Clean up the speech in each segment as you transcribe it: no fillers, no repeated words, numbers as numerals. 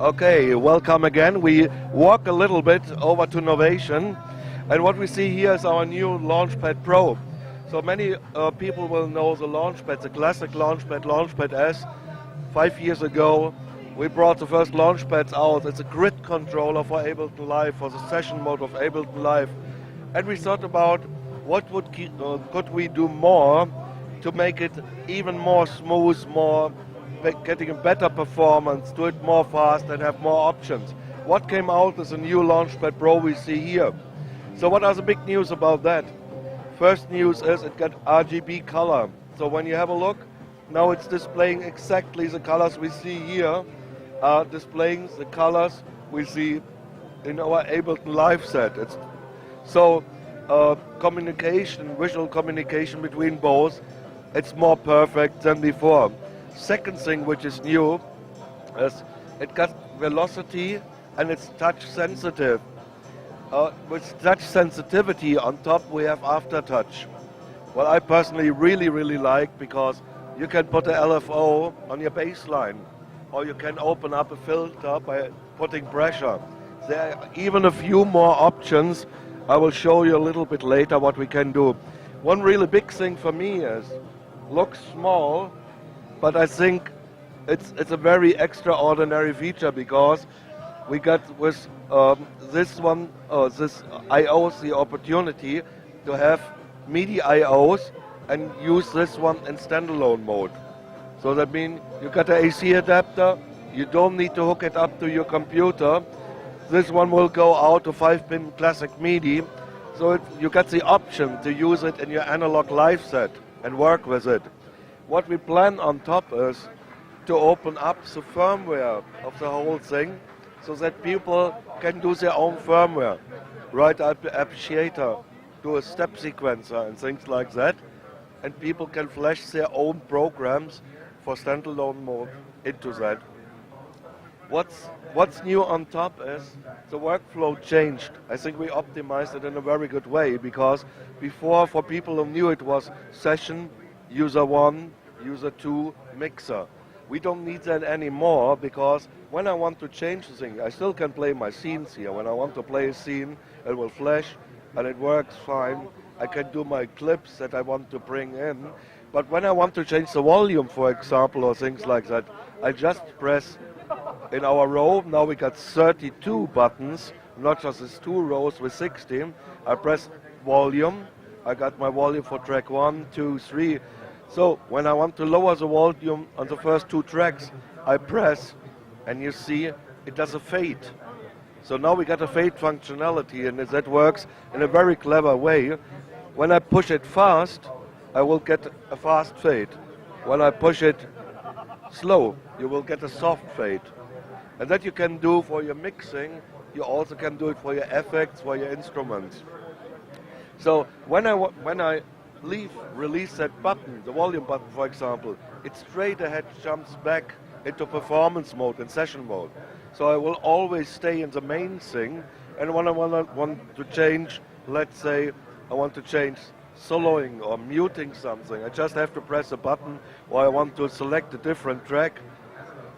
Okay, welcome again. We walk a little bit over to Novation, and what we see here is our new Launchpad Pro. So many people will know the Launchpad, the classic Launchpad S. 5 years ago, we brought the first Launchpads out. It's a grid controller for Ableton Live, for the session mode of Ableton Live. And we thought about what could we do more to make it even more smooth, getting a better performance, do it more fast and have more options. What came out is a new Launchpad Pro we see here. So what are the big news about that? First news is it got RGB color. So when you have a look, now it's displaying exactly the colors we see here, displaying the colors we see in our Ableton Live set. So visual communication between both, it's more perfect than before. Second thing which is new is it got velocity and it's touch sensitive. With touch sensitivity on top we have aftertouch. Well, I personally really like, because you can put a LFO on your bass line, or you can open up a filter by putting pressure. There are even a few more options. I will show you a little bit later what we can do. One really big thing for me is, looks small, but I think it's a very extraordinary feature, because we got with this IOs the opportunity to have MIDI IOs and use this one in standalone mode. So that means you got an AC adapter, you don't need to hook it up to your computer. This one will go out to 5-pin classic MIDI, so you got the option to use it in your analog live set and work with it. What we plan on top is to open up the firmware of the whole thing, so that people can do their own firmware, write up appreciator, do a step sequencer and things like that, and people can flash their own programs for standalone mode into that. What's new on top is the workflow changed. I think we optimized it in a very good way, because before, for people who knew, it was session, user 1, user 2, mixer. We don't need that anymore, because when I want to change the thing, I still can play my scenes here. When I want to play a scene, it will flash and it works fine. I can do my clips that I want to bring in. But when I want to change the volume, for example, or things like that, I just press in our row. Now we got 32 buttons, not just these 2 rows with 16. I press volume. I got my volume for track 1, 2, 3. So when I want to lower the volume on the first 2 tracks, I press, and you see it does a fade. So now we got a fade functionality, and that works in a very clever way. When I push it fast, I will get a fast fade. When I push it slow, you will get a soft fade. And that you can do for your mixing. You also can do it for your effects, for your instruments. So when I release that button, the volume button for example, it straight ahead jumps back into performance mode and session mode. So I will always stay in the main thing, and when I want to change, let's say I want to change soloing or muting something, I just have to press a button, or I want to select a different track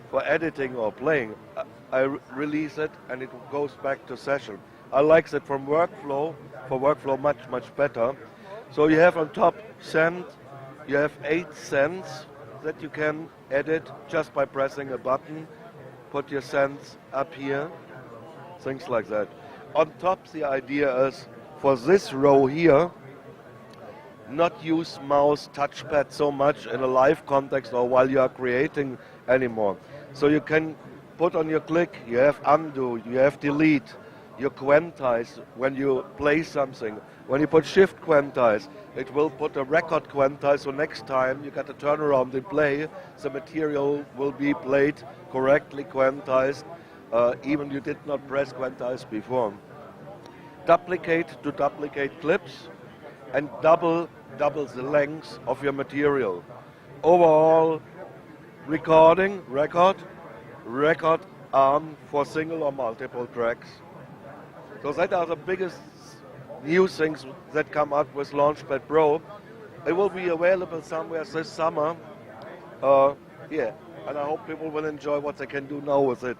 for editing or playing. I release it and it goes back to session. I like that for workflow much better. So you have on top send, you have 8 sends that you can edit just by pressing a button. Put your sends up here, things like that. On top the idea is for this row here, not use mouse touchpad so much in a live context or while you are creating anymore. So you can put on your click, you have undo, you have delete, you quantize when you play something. When you put shift quantize, it will put a record quantize, so next time you got to turn around and play, the material will be played correctly quantized, even you did not press quantize before. Duplicate to duplicate clips, and double the length of your material. Overall, record arm for single or multiple tracks. So that are the biggest new things that come up with Launchpad Pro. It will be available somewhere this summer. And I hope people will enjoy what they can do now with it.